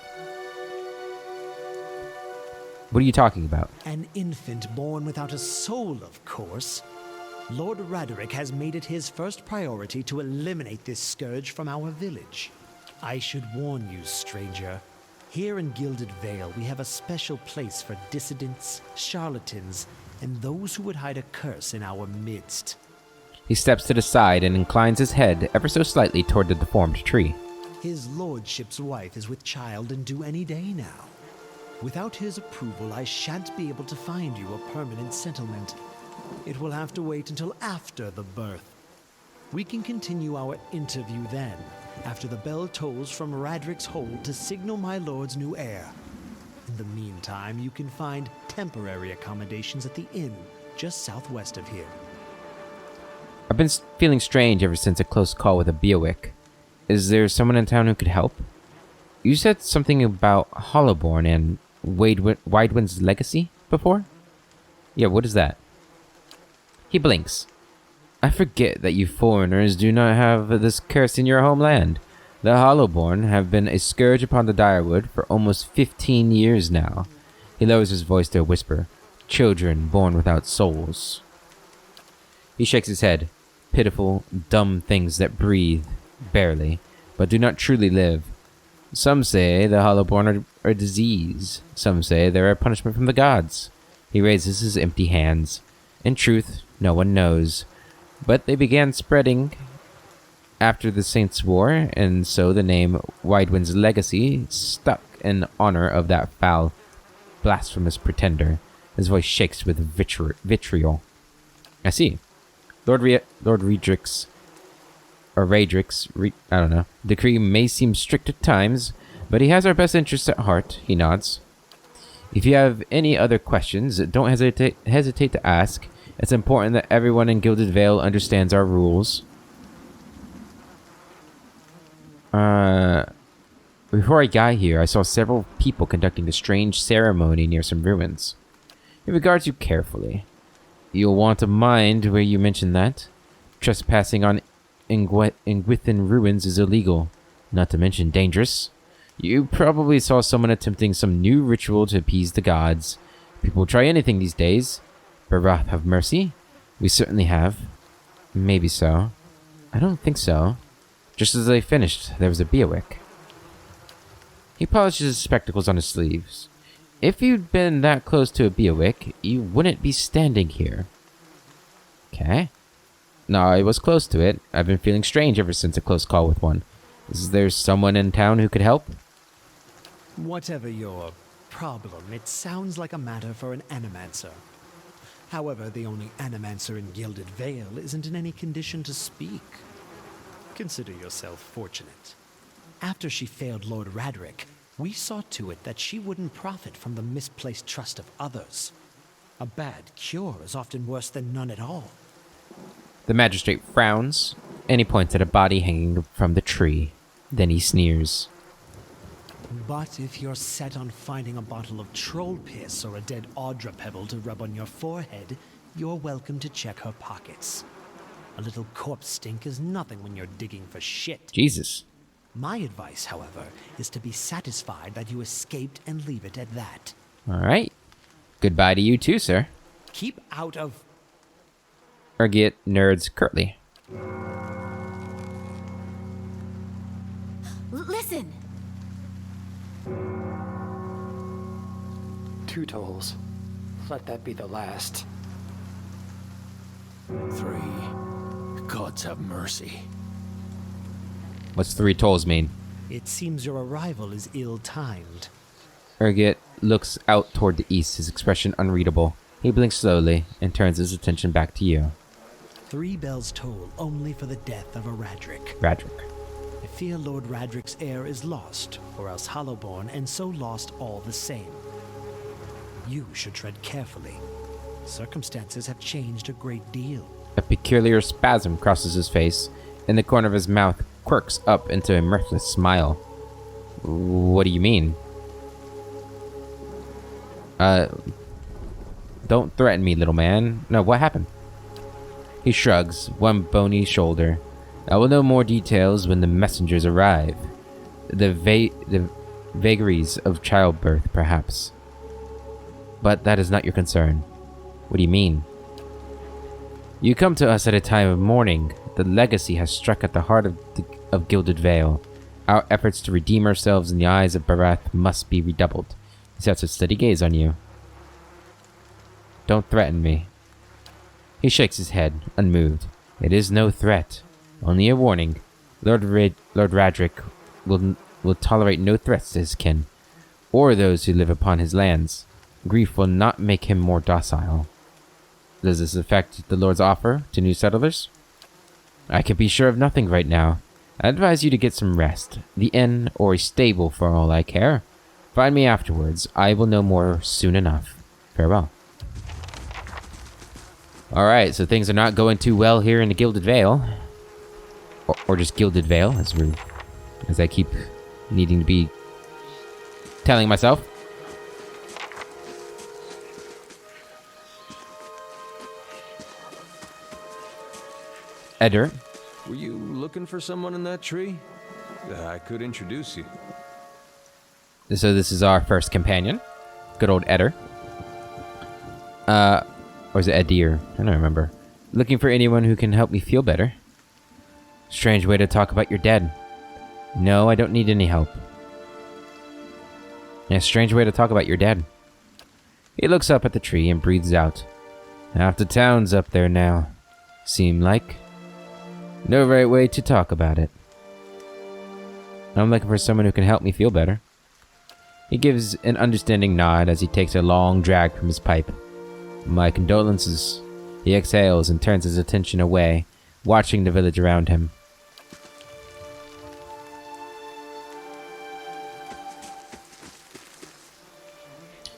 Speaker 1: What are you talking about?
Speaker 5: An infant born without a soul, of course. Lord Radric has made it his first priority to eliminate this scourge from our village. I should warn you, stranger. Here in Gilded Vale, we have a special place for dissidents, charlatans, and those who would hide a curse in our midst.
Speaker 1: He steps to the side and inclines his head ever so slightly toward the deformed tree.
Speaker 5: His lordship's wife is with child and due any day now. Without his approval, I shan't be able to find you a permanent settlement. It will have to wait until after the birth. We can continue our interview then, after the bell tolls from Radric's hold to signal my lord's new heir. In the meantime, you can find temporary accommodations at the inn, just southwest of here.
Speaker 1: I've been feeling strange ever since a close call with a Beowick. Is there someone in town who could help? You said something about Hollowborn and Widewind's legacy before? Yeah, what is that? He blinks. I forget that you foreigners do not have this curse in your homeland. The Hollowborn have been a scourge upon the Direwood for almost 15 years now. He lowers his voice to a whisper. Children born without souls. He shakes his head. Pitiful, dumb things that breathe, barely, but do not truly live. Some say the Hollowborn are a disease. Some say they're a punishment from the gods. He raises his empty hands. In truth, no one knows. But they began spreading after the Saints' War, and so the name Widewind's legacy stuck in honor of that foul, blasphemous pretender. His voice shakes with vitriol. I see. Lord Radric's decree may seem strict at times, but he has our best interests at heart, he nods. If you have any other questions, don't hesitate to ask. It's important that everyone in Gilded Vale understands our rules. Before I got here, I saw several people conducting a strange ceremony near some ruins. It regards you carefully. You'll want to mind where you mention that. Trespassing on within ruins is illegal, not to mention dangerous. You probably saw someone attempting some new ritual to appease the gods. People try anything these days. Barath have mercy? We certainly have. Maybe so. I don't think so. Just as they finished, there was a Beowick. He polishes his spectacles on his sleeves. If you'd been that close to a Beowick, you wouldn't be standing here. Okay. No, I was close to it. I've been feeling strange ever since a close call with one. Is there someone in town who could help?
Speaker 5: Whatever your business, I can assure you that we will be problem. It sounds like a matter for an animancer. However, the only animancer in Gilded Vale isn't in any condition to speak. Consider yourself fortunate. After she failed Lord Radric, we saw to it that she wouldn't profit from the misplaced trust of others. A bad cure is often worse than none at all.
Speaker 1: The magistrate frowns, and he points at a body hanging from the tree. Then he sneers.
Speaker 5: But if you're set on finding a bottle of troll piss or a dead Audra pebble to rub on your forehead, you're welcome to check her pockets. A little corpse stink is nothing when you're digging for shit.
Speaker 1: Jesus.
Speaker 5: My advice, however, is to be satisfied that you escaped and leave it at that.
Speaker 1: All right. Goodbye to you too, sir.
Speaker 5: Keep out of...
Speaker 1: Urgiet nerds curtly.
Speaker 6: Listen!
Speaker 7: 2 tolls. Let that be the last.
Speaker 8: 3. Gods have mercy.
Speaker 1: What's 3 tolls mean?
Speaker 5: It seems your arrival is ill-timed.
Speaker 1: Urgiet looks out toward the east, his expression unreadable. He blinks slowly and turns his attention back to you.
Speaker 5: 3 bells toll only for the death of a Radric.
Speaker 1: Radric.
Speaker 5: I fear Lord Radric's heir is lost, or else Hollowborn, and so lost all the same. You should tread carefully. Circumstances have changed a great deal.
Speaker 1: A peculiar spasm crosses his face, and the corner of his mouth quirks up into a mirthless smile. What do you mean? Don't threaten me, little man. No, what happened? He shrugs, one bony shoulder. I will know more details when the messengers arrive. The vagaries of childbirth, perhaps. But that is not your concern. What do you mean? You come to us at a time of mourning. The legacy has struck at the heart of Gilded Vale. Our efforts to redeem ourselves in the eyes of Barath must be redoubled. He sets a steady gaze on you. Don't threaten me. He shakes his head, unmoved. It is no threat, only a warning. Lord Radric will tolerate no threats to his kin, or those who live upon his lands. Grief will not make him more docile. Does this affect the Lord's offer to new settlers? I can be sure of nothing right now. I advise you to get some rest. The inn or a stable for all I care. Find me afterwards. I will know more soon enough. Farewell. Alright, so things are not going too well here in the Gilded Vale. Or just Gilded Vale, as I keep needing to be telling myself. Eder.
Speaker 8: Were you looking for someone in that tree? I could introduce you.
Speaker 1: So this is our first companion. Good old Eder. Or is it Edir? I don't remember. Looking for anyone who can help me feel better. Strange way to talk about your dead. No, I don't need any help. Yeah, strange way to talk about your dead. He looks up at the tree and breathes out. Half the town's up there now. Seem like. No right way to talk about it. I'm looking for someone who can help me feel better. He gives an understanding nod as he takes a long drag from his pipe. My condolences. He exhales and turns his attention away, watching the village around him.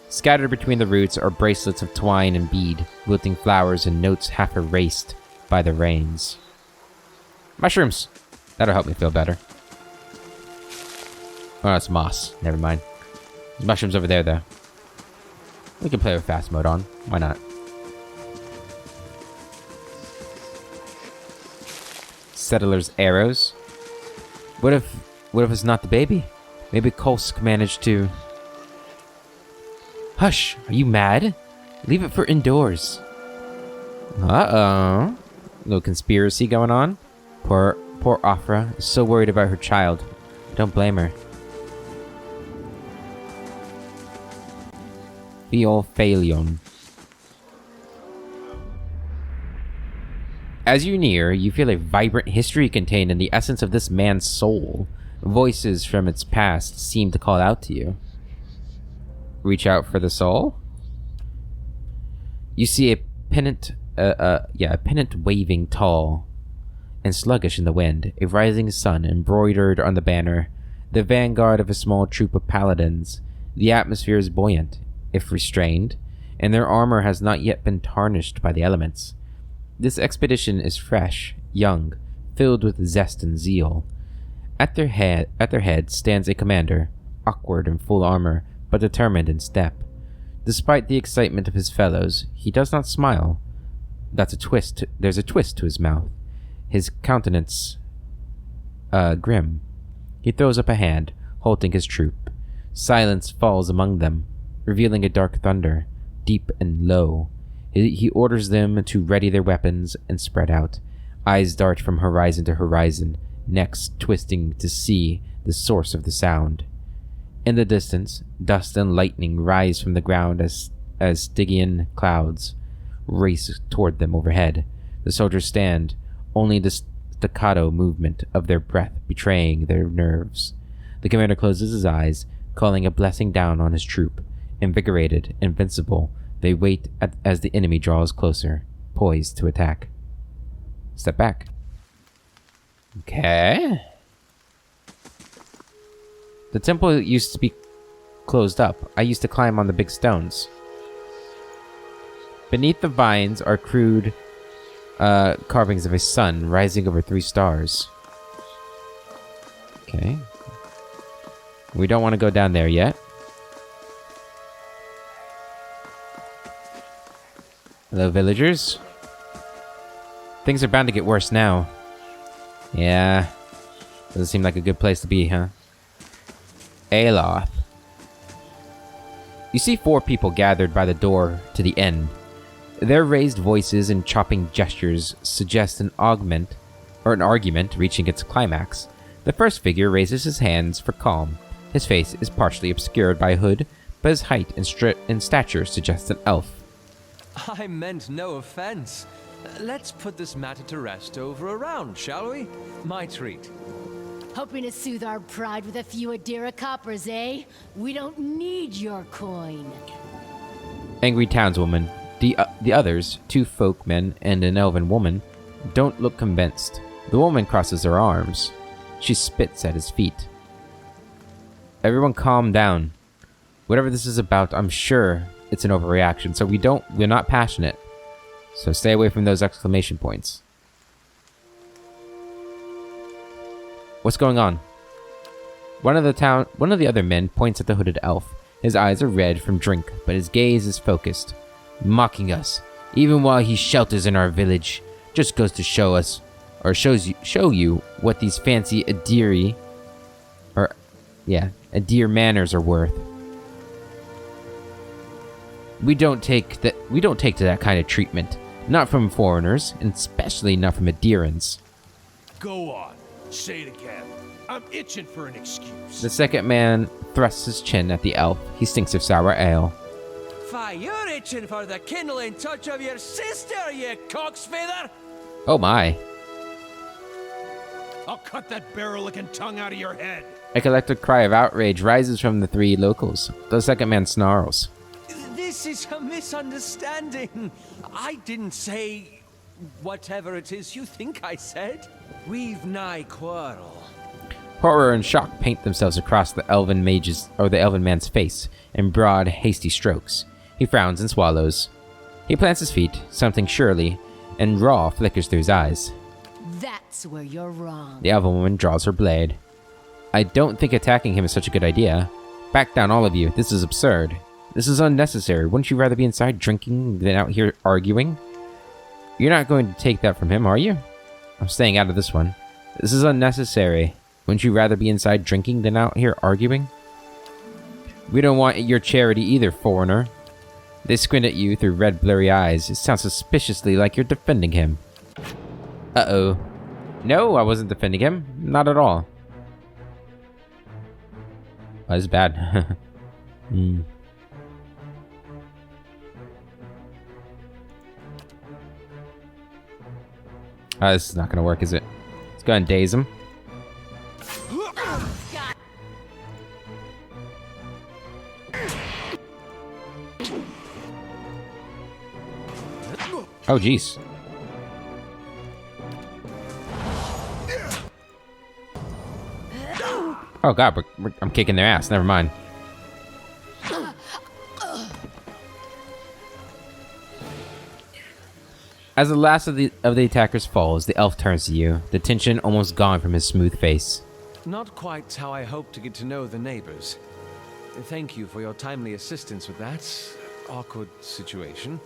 Speaker 1: Scattered between the roots are bracelets of twine and bead, wilting flowers and notes half erased by the rains. Mushrooms! That'll help me feel better. Oh, no, it's moss. Never mind. There's mushrooms over there, though. We can play with fast mode on. Why not? Settler's arrows. What if it's not the baby? Maybe Kolsk managed to... Hush! Are you mad? Leave it for indoors. Uh-oh. Little conspiracy going on. Poor Afra is so worried about her child. Don't blame her. Theophalion. As you near, you feel a vibrant history contained in the essence of this man's soul. Voices from its past seem to call out to you. reach out for the soul. You see a pennant, a pennant waving tall and sluggish in the wind, a rising sun embroidered on the banner, the vanguard of a small troop of paladins. The atmosphere is buoyant, if restrained, and their armor has not yet been tarnished by the elements. This expedition is fresh, young, filled with zest and zeal. At their head stands a commander, awkward in full armor, but determined in step. Despite the excitement of his fellows, he does not smile. There's a twist to his mouth. His countenance, grim. He throws up a hand, halting his troop. Silence falls among them, revealing a dark thunder, deep and low. He orders them to ready their weapons and spread out. Eyes dart from horizon to horizon, necks twisting to see the source of the sound. In the distance, dust and lightning rise from the ground as Stygian clouds race toward them overhead. The soldiers stand, only the staccato movement of their breath betraying their nerves. The commander closes his eyes, calling a blessing down on his troop. Invigorated, invincible, they wait as the enemy draws closer, poised to attack. Step back. Okay. The temple used to be closed up. I used to climb on the big stones. Beneath the vines are crude carvings of a sun rising over 3 stars. Okay. We don't want to go down there yet. Hello, villagers. Things are bound to get worse now. Yeah. Doesn't seem like a good place to be, huh? Aloth. You see 4 people gathered by the door to the end. Their raised voices and chopping gestures suggest an argument reaching its climax. The first figure raises his hands for calm. His face is partially obscured by a hood, but his height and stature suggests an elf.
Speaker 8: I meant no offense. Let's put this matter to rest over a round, shall we? My treat.
Speaker 6: Hoping to soothe our pride with a few Adira coppers, eh? We don't need your coin.
Speaker 1: Angry townswoman. The others, 2 folkmen and an elven woman, don't look convinced. The woman crosses her arms. She spits at his feet. Everyone calm down. Whatever this is about, I'm sure it's an overreaction, so we're not passionate. So stay away from those exclamation points. What's going on? One of the other men points at the hooded elf. His eyes are red from drink, but his gaze is focused. Mocking us, even while he shelters in our village. Just goes to show you what these fancy Adir manners are worth. We don't take to that kind of treatment. Not from foreigners, and especially not from Adirans.
Speaker 9: Go on. Say it again. I'm itching for an excuse.
Speaker 1: The second man thrusts his chin at the elf. He stinks of sour ale.
Speaker 9: Fie, you're itching for the kindling touch of your sister, you cocksfeather!
Speaker 1: Oh my.
Speaker 9: I'll cut that barrel-looking tongue out of your head.
Speaker 1: A collective cry of outrage rises from the 3 locals. The second man snarls.
Speaker 8: This is a misunderstanding. I didn't say whatever it is you think I said. We've nigh quarrel.
Speaker 1: Horror and shock paint themselves across the elven man's face in broad, hasty strokes. He frowns and swallows. He plants his feet, something surely, and raw flickers through his eyes.
Speaker 6: That's where you're wrong.
Speaker 1: The elven woman draws her blade. I don't think attacking him is such a good idea. Back down, all of you. This is absurd. This is unnecessary. Wouldn't you rather be inside drinking than out here arguing? You're not going to take that from him, are you? I'm staying out of this one. This is unnecessary. Wouldn't you rather be inside drinking than out here arguing? We don't want your charity either, foreigner. They squint at you through red, blurry eyes. It sounds suspiciously like you're defending him. Uh-oh. No, I wasn't defending him. Not at all. Oh, this is bad. Oh, this is not gonna work, is it? Let's go and daze him. Oh, jeez. Oh god, I'm kicking their ass. Never mind. As the last of the attackers falls, the elf turns to you, the tension almost gone from his smooth face.
Speaker 8: Not quite how I hoped to get to know the neighbors. Thank you for your timely assistance with that awkward situation.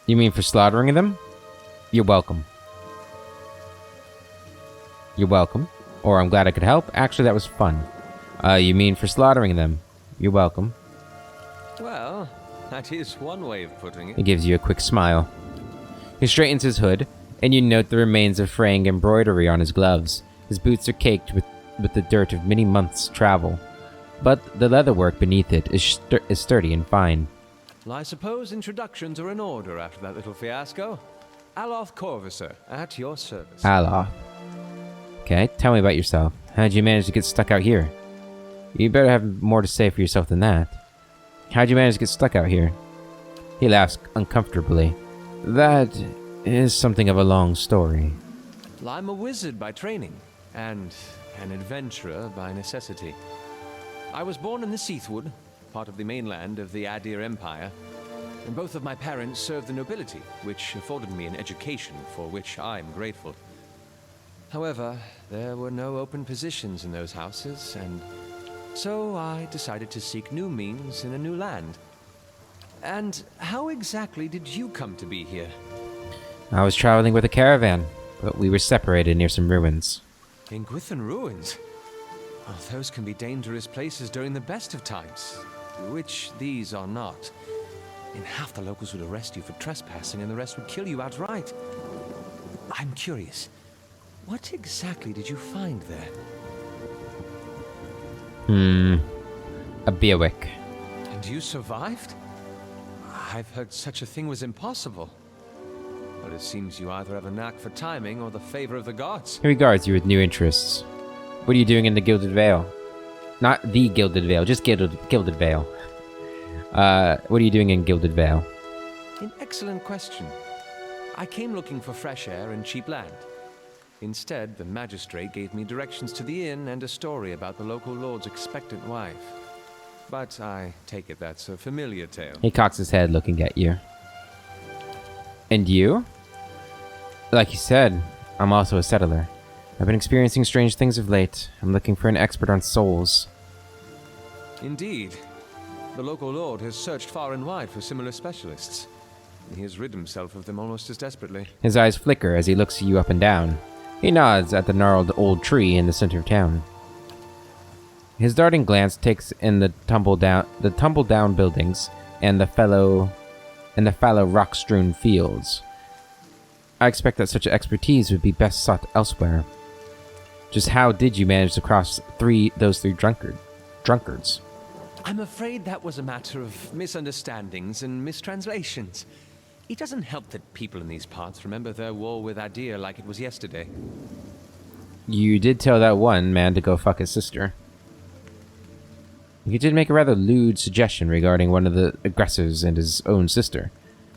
Speaker 1: You mean for slaughtering them? You're welcome. You're welcome. Or I'm glad I could help. Actually, that was fun. You mean for slaughtering them? You're welcome.
Speaker 8: Well, that is one way of putting it.
Speaker 1: He gives you a quick smile. He straightens his hood, and you note the remains of fraying embroidery on his gloves. His boots are caked with the dirt of many months' travel. But the leatherwork beneath it is sturdy and fine.
Speaker 8: Well, I suppose introductions are in order after that little fiasco. Aloth Corvisor, at your service.
Speaker 1: Aloth. Okay, tell me about yourself. How'd you manage to get stuck out here? You better have more to say for yourself than that. How'd you manage to get stuck out here? He laughs uncomfortably. That is something of a long story.
Speaker 8: Well, I'm a wizard by training, and an adventurer by necessity. I was born in the Seathwood, part of the mainland of the Adir Empire, and both of my parents served the nobility, which afforded me an education for which I'm grateful. However, there were no open positions in those houses, and so I decided to seek new means in a new land. And how exactly did you come to be here?
Speaker 1: I was traveling with a caravan, but we were separated near some ruins.
Speaker 8: In Gwithan ruins? Well, those can be dangerous places during the best of times, which these are not. And half the locals would arrest you for trespassing, and the rest would kill you outright. I'm curious. What exactly did you find there?
Speaker 1: A beerwick.
Speaker 8: And you survived? I've heard such a thing was impossible. But it seems you either have a knack for timing or the favor of the gods.
Speaker 1: He regards you with new interests. What are you doing in the Gilded Vale? Not the Gilded Vale, just Gilded Vale. What are you doing in Gilded Vale?
Speaker 8: An excellent question. I came looking for fresh air and cheap land. Instead, the magistrate gave me directions to the inn and a story about the local lord's expectant wife. But I take it that's a familiar tale.
Speaker 1: He cocks his head looking at you. And you? Like you said, I'm also a settler. I've been experiencing strange things of late. I'm looking for an expert on souls.
Speaker 8: Indeed. The local lord has searched far and wide for similar specialists. And he has rid himself of them almost as desperately.
Speaker 1: His eyes flicker as he looks you up and down. He nods at the gnarled old tree in the center of town. His darting glance takes in the tumble down buildings and the fallow rock-strewn fields. I expect that such expertise would be best sought elsewhere. Just how did you manage to cross those three drunkards?
Speaker 8: I'm afraid that was a matter of misunderstandings and mistranslations. It doesn't help that people in these parts remember their war with Adir like it was yesterday.
Speaker 1: You did tell that one man to go fuck his sister. You did make a rather lewd suggestion regarding one of the aggressors and his own sister.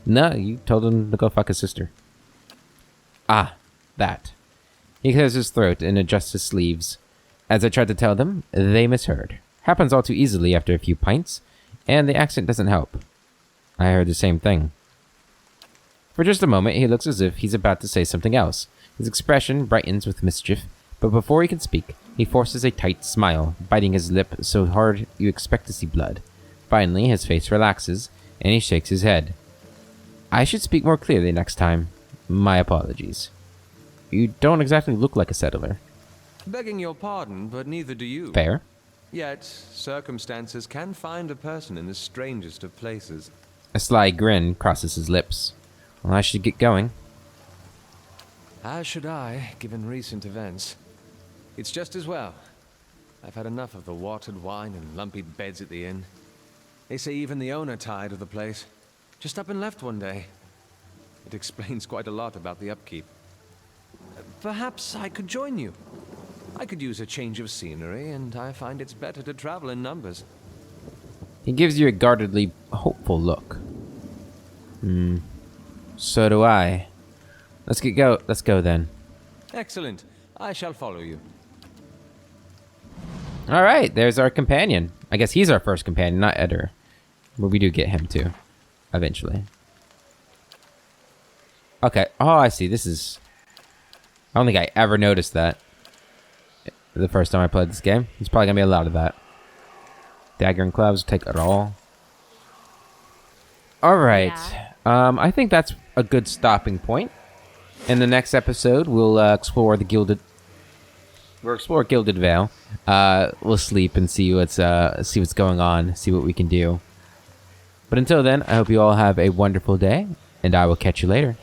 Speaker 1: No, you told him to go fuck his sister. Ah, that. He clears his throat and adjusts his sleeves. As I tried to tell them, they misheard. Happens all too easily after a few pints, and the accent doesn't help. I heard the same thing. For just a moment, he looks as if he's about to say something else. His expression brightens with mischief, but before he can speak, he forces a tight smile, biting his lip so hard you expect to see blood. Finally, his face relaxes, and he shakes his head. I should speak more clearly next time. My apologies. You don't exactly look like a settler.
Speaker 8: Begging your pardon, but neither do you.
Speaker 1: Fair.
Speaker 8: Yet, circumstances can find a person in the strangest of places.
Speaker 1: A sly grin crosses his lips. Well, I should get going.
Speaker 8: As should I, given recent events. It's just as well. I've had enough of the watered wine and lumpy beds at the inn. They say even the owner tired of the place. Just up and left one day. It explains quite a lot about the upkeep. Perhaps I could join you. I could use a change of scenery, and I find it's better to travel in numbers.
Speaker 1: He gives you a guardedly hopeful look. So do I. Let's go then.
Speaker 8: Excellent. I shall follow you.
Speaker 1: All right, there's our companion. I guess he's our first companion, not Eder. But we do get him too, eventually. Okay. Oh, I see. This is... I don't think I ever noticed that the first time I played this game. There's probably going to be a lot of that. Dagger and clubs, take it all. All right.
Speaker 6: Yeah.
Speaker 1: I think that's a good stopping point. In the next episode, we'll explore the Gilded... We'll explore Gilded Vale. We'll sleep and see what's going on, see what we can do. But until then, I hope you all have a wonderful day, and I will catch you later.